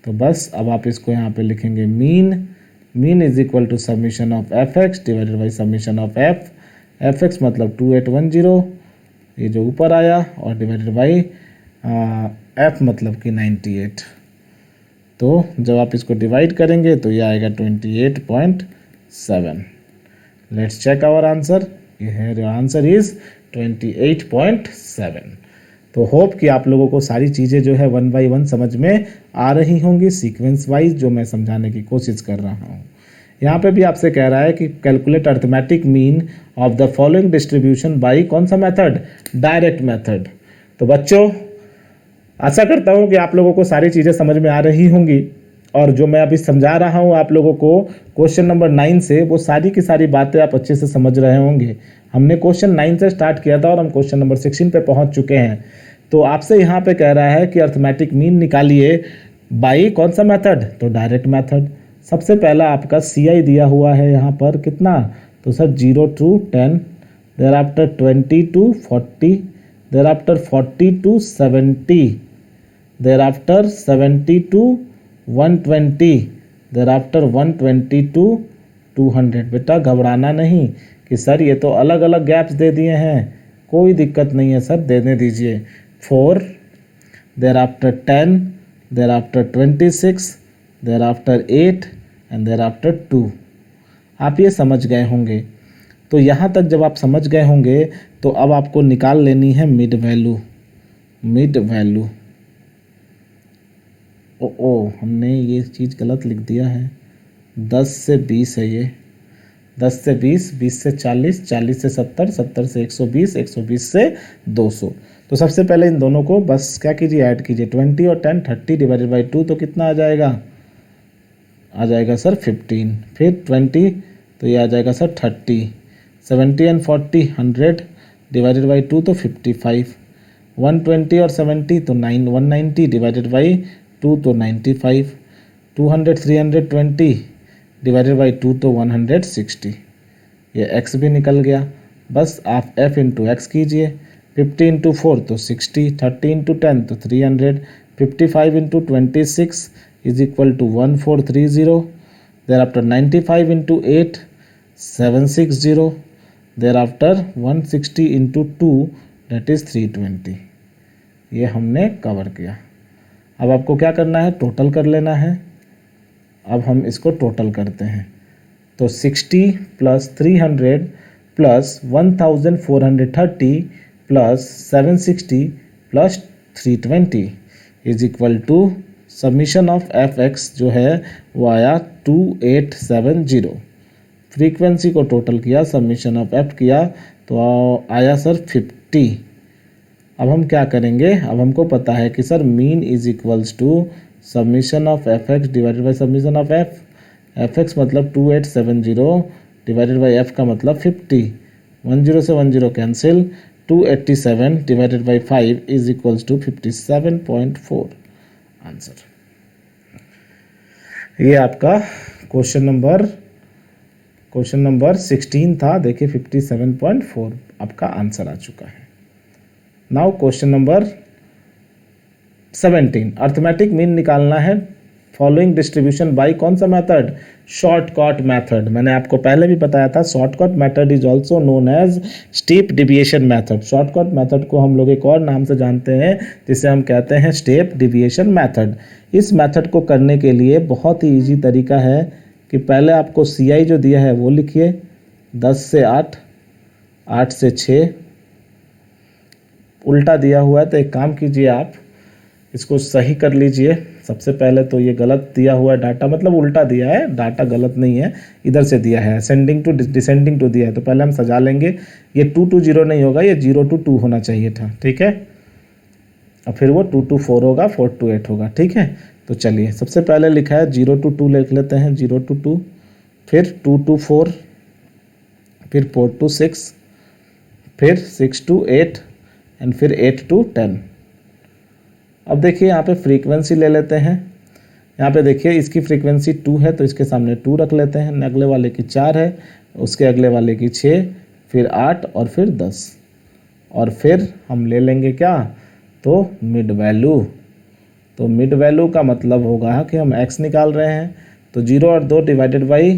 तो बस अब आप इसको यहाँ पे लिखेंगे mean is equal to summation of F x divided by summation of F x मतलब 2810, ये जो ऊपर आया, और डिवाइडेड बाई एफ मतलब कि 98। तो जब आप इसको डिवाइड करेंगे तो ये आएगा 28.7। Let's check our answer. ये है, योर आंसर इज 28.7। तो होप कि आप लोगों को सारी चीज़ें जो है 1 by 1 समझ में आ रही होंगी, सीक्वेंस वाइज जो मैं समझाने की कोशिश कर रहा हूँ। यहाँ पे भी आपसे कह रहा है कि calculate arithmetic mean of the following distribution by कौन सा मेथड, डायरेक्ट मेथड। तो बच्चों आशा करता हूँ कि आप लोगों को सारी चीज़ें समझ में आ रही होंगी, और जो मैं अभी समझा रहा हूँ आप लोगों को क्वेश्चन नंबर 9 से, वो सारी की सारी बातें आप अच्छे से समझ रहे होंगे। हमने क्वेश्चन 9 से स्टार्ट किया था और हम क्वेश्चन नंबर 16 पे पहुँच चुके हैं। तो आपसे यहाँ पे कह रहा है कि अर्थमेटिक मीन निकालिए बाई कौन सा मेथड, तो डायरेक्ट मेथड। सबसे पहला आपका CI दिया हुआ है यहाँ पर कितना, तो sir 0 to 10, there after 20 to 40, there after 40 to 70, there after 70 to 120, there after 120 to 200। बेटा घबराना नहीं कि सर ये तो अलग अलग गैप्स दे दिए हैं, कोई दिक्कत नहीं है सर, देने दीजिए। 4, there after 10, there after 26, there after 8 and there after 2। आप ये समझ गए होंगे। तो यहाँ तक जब आप समझ गए होंगे तो अब आपको निकाल लेनी है मिड वैल्यू। मिड वैल्यू, ओ हमने ये चीज़ गलत लिख दिया है। 10 से 20 है ये, 10 से 20, 20 से 40, 40 से 70, 70 से 120, 120 से 200। तो सबसे पहले इन दोनों को बस क्या कीजिए, ऐड कीजिए। 20 और 10, 30 डिवाइडेड बाई 2 तो कितना आ जाएगा? आ जाएगा सर 15। फिर 20 तो ये आ जाएगा सर 30। 70 एंड 40, 100 डिवाइडेड बाई 2 तो 55। 120 और 70 तो 190 डिवाइडेड बाई 2 तो 95। 200, 320 डिवाइडेड बाई 2 तो 160। ये x भी निकल गया। बस आप f इंटू एक्स कीजिए। 50 इंटू 4 तो 60, 30 इंटू 10 तो 300, 55 into 26 is equal to 1430। Thereafter 95 into 8, 760। Thereafter 160 into 2 that is 320। ये हमने कवर किया। अब आपको क्या करना है, टोटल कर लेना है। अब हम इसको टोटल करते हैं। तो 60 plus 300 plus 1430 plus 760 plus 320 is equal to summation of F x जो है वो आया 2870। फ्रीक्वेंसी को टोटल किया, समीशन ऑफ एफ किया तो आया सर 50। अब हम क्या करेंगे, अब हमको पता है कि sir mean is equals to summation of F x divided by summation of f. F x मतलब 2870 डिवाइडेड बाई एफ का मतलब 50। 10 से 10 cancel, 287 divided by 5 is equals to 57.4 answer. ये आपका क्वेश्चन नंबर 16 था। देखिए 57.4 आपका आंसर आ चुका है। Now question number 17, arithmetic mean निकालना है फॉलोइंग डिस्ट्रीब्यूशन बाय कौन सा मेथड? Shortcut method. मैंने आपको पहले भी बताया था shortcut method is also known as step deviation method. Shortcut method को हम लोग एक और नाम से जानते हैं जिसे हम कहते हैं स्टेप डिविएशन मेथड। इस मेथड को करने के लिए बहुत ही ईजी तरीका है कि पहले आपको CI जो दिया है वो लिखिए, 10 से 8, 8 से 6। उल्टा दिया हुआ है तो एक काम कीजिए, आप इसको सही कर लीजिए। सबसे पहले तो ये गलत दिया हुआ है डाटा, मतलब उल्टा दिया है, डाटा गलत नहीं है, इधर से दिया है, असेंडिंग टू डिसेंडिंग टू दिया है। तो पहले हम सजा लेंगे, ये 2 to 0 नहीं होगा, ये 0 to 2 होना चाहिए था, ठीक है। और फिर वो 2 to 4 होगा, 4 to 8 होगा, ठीक है। तो चलिए सबसे पहले लिखा है 0 to 2 लिख लेते हैं, 0 to 2, फिर 2 to 4, फिर 4 to 6, फिर 6 to 8 एंड फिर 8 to 10। अब देखिए यहाँ पे फ्रीक्वेंसी ले लेते हैं। यहाँ पे देखिए इसकी फ्रीक्वेंसी 2 है तो इसके सामने 2 रख लेते हैं। अगले वाले की 4 है, उसके अगले वाले की 6, फिर 8 और फिर 10। और फिर हम ले लेंगे क्या, तो मिड वैल्यू। तो मिड वैल्यू का मतलब होगा कि हम x निकाल रहे हैं। तो 0 और 2 डिवाइडेड बाई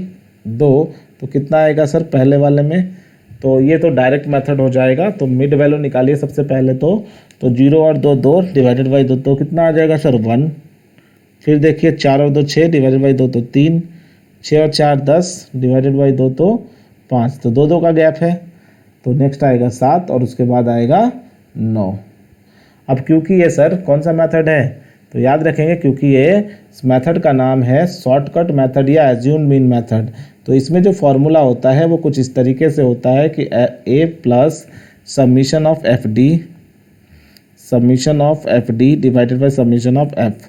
2 तो कितना आएगा सर पहले वाले में? तो ये तो डायरेक्ट मेथड हो जाएगा। तो मिड वैल्यू निकालिए सबसे पहले। तो 0 और 2 2 डिवाइडेड बाई 2 तो कितना आ जाएगा सर 1। फिर देखिए 4 और 2 6 डिवाइडेड बाई 2 तो 3, 6 और 4 10 डिवाइडेड बाई 2 तो 5, तो 2 2 का गैप है। तो नेक्स्ट आएगा 7 और उसके बाद आएगा 9। अब क्योंकि ये सर कौन सा मेथड है, तो याद रखेंगे क्योंकि ये इस मेथड का नाम है शॉर्टकट मेथड या एज्यूम्ड मीन मेथड। तो इसमें जो फॉर्मूला होता है वो कुछ इस तरीके से होता है कि a plus summation of f D divided by summation of F.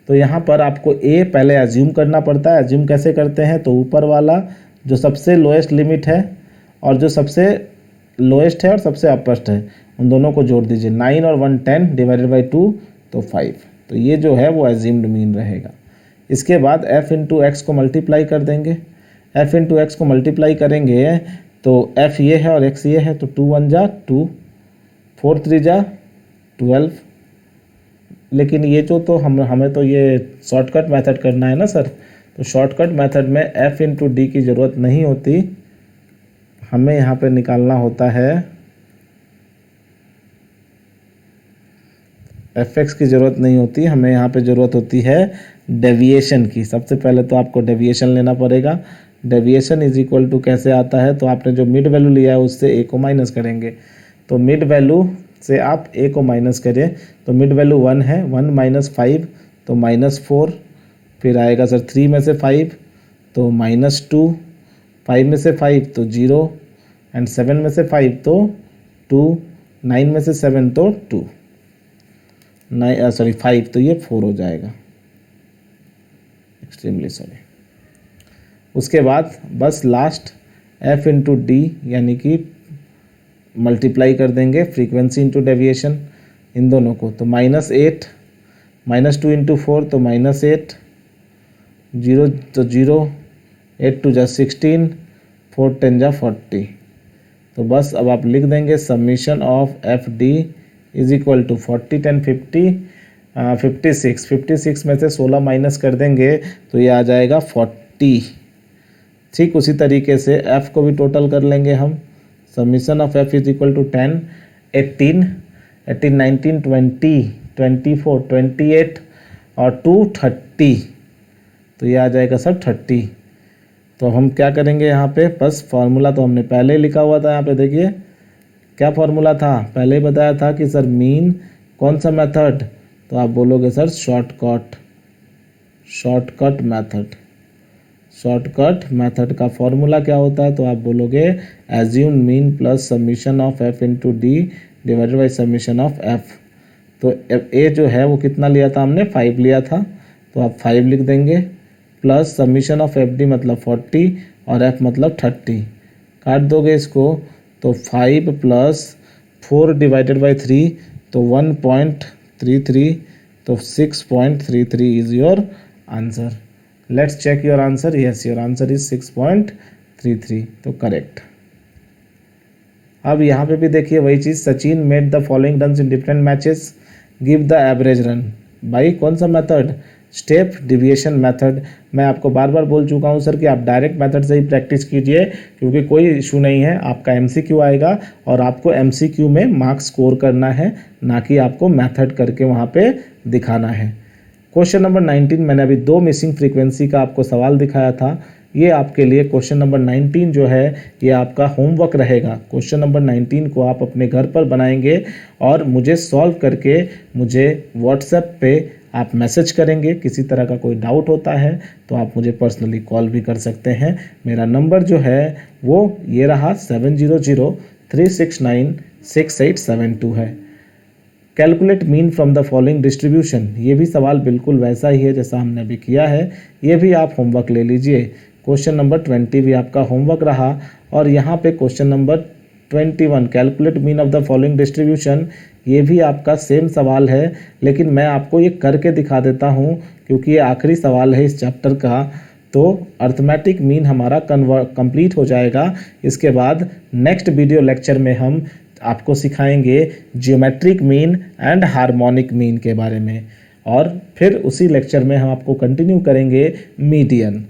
तो यहाँ पर आपको a पहले एज्यूम करना पड़ता है। एज्यूम कैसे करते हैं, तो ऊपर वाला जो सबसे लोएस्ट लिमिट है और जो सबसे लोएस्ट है और सबसे अपेस्ट है उन दोनों को जोड़ दीजिए। 9 और 1 10 डिवाइडेड बाई 2 तो 5। तो ये जो है वो एज्यूम्ड मीन रहेगा। इसके बाद f इंटू एक्स को मल्टीप्लाई कर देंगे। f इंटू एक्स को मल्टीप्लाई करेंगे तो f ये है और x ये है, तो 2 1 जा 2, 4 3 जा 12। लेकिन ये जो तो हमें तो ये शॉर्टकट मेथड करना है ना सर, तो शॉर्टकट मेथड में f इंटू डी की ज़रूरत नहीं होती, हमें यहाँ पे निकालना होता है fx की ज़रूरत नहीं होती, हमें यहाँ पे ज़रूरत होती है डेविएशन की। सबसे पहले तो आपको डेविएशन लेना पड़ेगा। डेविएशन इज इक्वल टू कैसे आता है, तो आपने जो मिड वैल्यू लिया है उससे a को माइनस करेंगे। तो मिड वैल्यू से आप a को माइनस करें तो मिड वैल्यू 1 है, 1 माइनस 5 तो -4, फिर आएगा सर 3 में से 5 तो -2, 5 में से 5 तो 0 एंड 7 में से 5 तो 2, 9 में से 7 तो 2, 5 तो ये 4 हो जाएगा, एक्सट्रीमली सॉरी। उसके बाद बस लास्ट f इंटू डी यानी कि मल्टीप्लाई कर देंगे फ्रीक्वेंसी इंटू डेविएशन इन दोनों को, तो -8 -2 इंटू 4 तो -8, 0 तो 0, 8 2 जा 16, 4 10 जा 40। तो बस अब आप लिख देंगे summation of f d is equal to 40 10 50 56 में से 16 माइनस कर देंगे तो ये आ जाएगा 40। ठीक उसी तरीके से f को भी टोटल कर लेंगे हम। Summation of f is equal to 10 18 19 20 24 28 और 2 30, तो ये आ जाएगा सर 30। तो हम क्या करेंगे यहाँ पे, बस फार्मूला तो हमने पहले ही लिखा हुआ था, यहाँ पे देखिए क्या फार्मूला था, पहले ही बताया था कि सर मीन कौन सा मेथड, तो आप बोलोगे सर शॉर्टकट मेथड का फॉर्मूला क्या होता है, तो आप बोलोगे assume mean plus summation of f into D divided by summation of f। तो a जो है वो कितना लिया था हमने, 5 लिया था, तो आप 5 लिख देंगे plus summation of f d मतलब 40 और f मतलब 30, काट दोगे इसको तो 5 प्लस 4 डिवाइडेड बाई 3 तो 1.33, तो 6.33 is your answer. Let's check your answer. Yes, your answer is 6.33, तो करेक्ट। अब यहाँ पे भी देखिए वही चीज़, Sachin made the following runs in different matches, give the average run by कौन सा मेथड, स्टेप डिविएशन मेथड। मैं आपको बार बार बोल चुका हूँ सर कि आप डायरेक्ट मेथड से ही प्रैक्टिस कीजिए, क्योंकि कोई इशू नहीं है, आपका MCQ आएगा और आपको MCQ में मार्क्स स्कोर करना है, ना कि आपको मेथड करके वहाँ पे दिखाना है। क्वेश्चन नंबर 19, मैंने अभी 2 मिसिंग फ्रीक्वेंसी का आपको सवाल दिखाया था, ये आपके लिए क्वेश्चन नंबर 19 जो है ये आपका होमवर्क रहेगा। क्वेश्चन नंबर 19 को आप अपने घर पर बनाएंगे और मुझे सॉल्व करके मुझे व्हाट्सएप पे आप मैसेज करेंगे। किसी तरह का कोई डाउट होता है तो आप मुझे पर्सनली कॉल भी कर सकते हैं। मेरा नंबर जो है वो ये रहा 7003696872 है। Calculate mean from the following distribution, ये भी सवाल बिल्कुल वैसा ही है जैसा हमने अभी किया है, ये भी आप होमवर्क ले लीजिए। क्वेश्चन नंबर 20 भी आपका होमवर्क रहा और यहाँ पे question number 21 calculate mean of the following distribution, ये भी आपका सेम सवाल है, लेकिन मैं आपको ये करके दिखा देता हूँ क्योंकि ये आखिरी सवाल है इस चैप्टर का। तो अर्थमेटिक मीन हमारा कंप्लीट हो जाएगा। इसके बाद नेक्स्ट वीडियो लेक्चर में हम आपको सिखाएंगे geometric mean and harmonic mean के बारे में, और फिर उसी लेक्चर में हम आपको कंटिन्यू करेंगे मीडियन।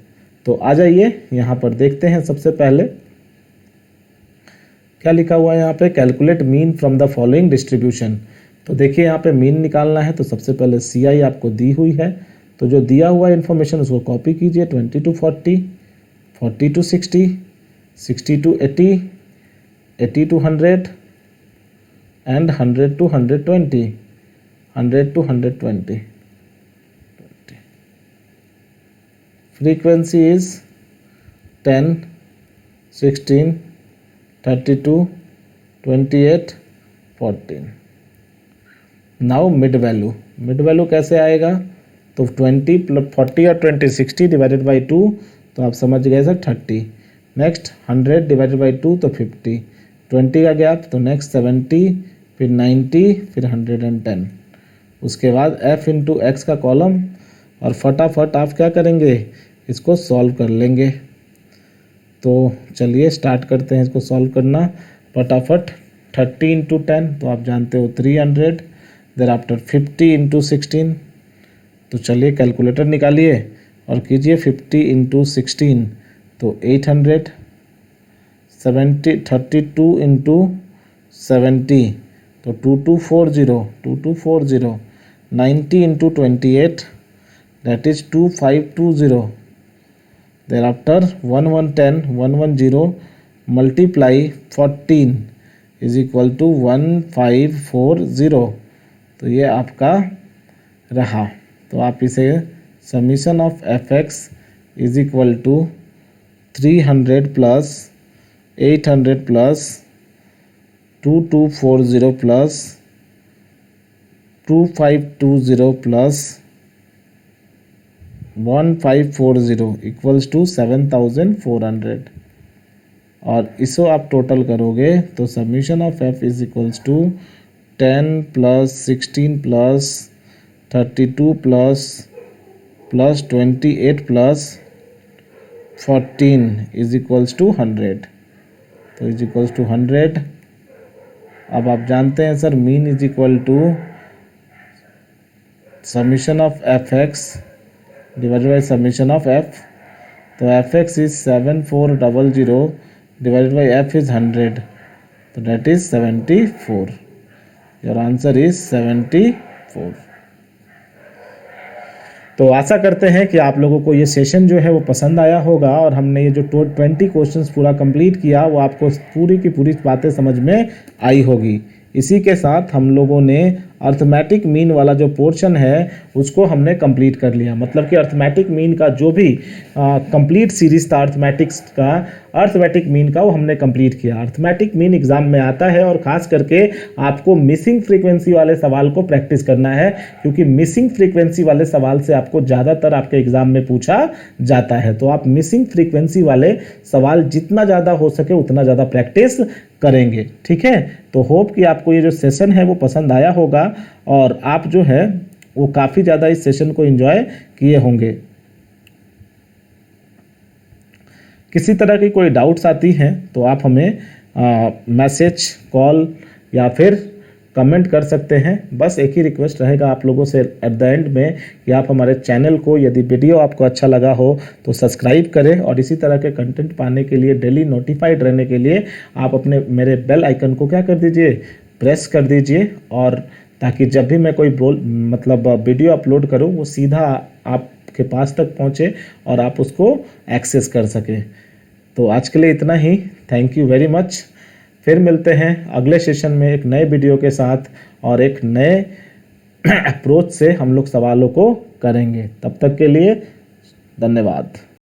तो आ जाइए यहाँ पर देखते हैं। सबसे पहले क्या लिखा हुआ है यहाँ पे, calculate mean from the following distribution. तो देखिए यहाँ पे मीन निकालना है, तो सबसे पहले CI आपको दी हुई है, तो जो दिया हुआ इन्फॉर्मेशन उसको कॉपी कीजिए। 20 to 40, 40 to 60, 60 to 80, 80 to 100 and 100 to 120, 100 to 120. Frequency is 10, 16, 32, 28, 14. Now mid value कैसे आएगा, तो 20 + 40 और 20 60 डिवाइडेड बाई 2, तो आप समझ गए सर 30। नेक्स्ट 100 डिवाइडेड बाई 2 तो 50, 20 का गैप तो नेक्स्ट 70, फिर 90, फिर 110। उसके बाद f इंटू एक्स का कॉलम, और फटाफट आप क्या करेंगे, इसको सॉल्व कर लेंगे। तो चलिए स्टार्ट करते हैं इसको सॉल्व करना फटाफट। 30 इंटू 10 तो आप जानते हो 300, देर आफ्टर 50 इंटू 16, तो चलिए कैलकुलेटर निकालिए और कीजिए 50 इंटू 16 तो 800, 32 इंटू 70 तो 2240, 90 into 28 that is 2520, thereafter 110 multiply 14 is equal to 1540, तो ये आपका रहा। तो आप इसे summation of F x is equal to 300 plus 800 plus 2240 plus 2520 plus 1540 equals to 7400, और इसको आप टोटल करोगे तो summation of f is equals to 10 plus 16 plus 32 plus 28 plus 14 is equals to 100, तो इज इक्वल्स टू 100। अब आप जानते हैं sir mean is equal to summation of F x divided by summation of F, तो F x is 7400 divided by F is 100, तो that is 74। Your answer is 74। तो आशा करते हैं कि आप लोगों को ये सेशन जो है वो पसंद आया होगा, और हमने ये जो 20 क्वेश्चंस पूरा कंप्लीट किया वो आपको पूरी की पूरी बातें समझ में आई होगी। इसी के साथ हम लोगों ने अर्थमेटिक मीन वाला जो पोर्शन है उसको हमने कंप्लीट कर लिया। मतलब कि अर्थमेटिक मीन का जो भी कंप्लीट सीरीज था अर्थमेटिक्स का, अर्थमेटिक मीन का वो हमने कंप्लीट किया। अर्थमेटिक मीन एग्जाम में आता है और ख़ास करके आपको मिसिंग फ्रीक्वेंसी वाले सवाल को प्रैक्टिस करना है, क्योंकि मिसिंग फ्रीक्वेंसी वाले सवाल से आपको ज़्यादातर आपके एग्जाम में पूछा जाता है। तो आप मिसिंग फ्रीक्वेंसी वाले सवाल जितना ज़्यादा हो सके उतना ज़्यादा प्रैक्टिस करेंगे, ठीक है। तो होप कि आपको ये जो सेशन है वो पसंद आया होगा और आप जो है वो काफ़ी ज़्यादा इस सेशन को एंजॉय किए होंगे। किसी तरह की कोई डाउट्स आती हैं तो आप हमें मैसेज, कॉल या फिर कमेंट कर सकते हैं। बस एक ही रिक्वेस्ट रहेगा आप लोगों से एट द एंड में कि आप हमारे चैनल को, यदि वीडियो आपको अच्छा लगा हो तो सब्सक्राइब करें, और इसी तरह के कंटेंट पाने के लिए, डेली नोटिफाइड रहने के लिए आप अपने मेरे बेल आइकन को क्या कर दीजिए, प्रेस कर दीजिए, और ताकि जब भी मैं कोई वीडियो अपलोड करूं वो सीधा आपके पास तक पहुंचे और आप उसको एक्सेस कर सकें। तो आज के लिए इतना ही। Thank you very much. फिर मिलते हैं अगले सेशन में एक नए वीडियो के साथ और एक नए अप्रोच से हम लोग सवालों को करेंगे। तब तक के लिए धन्यवाद।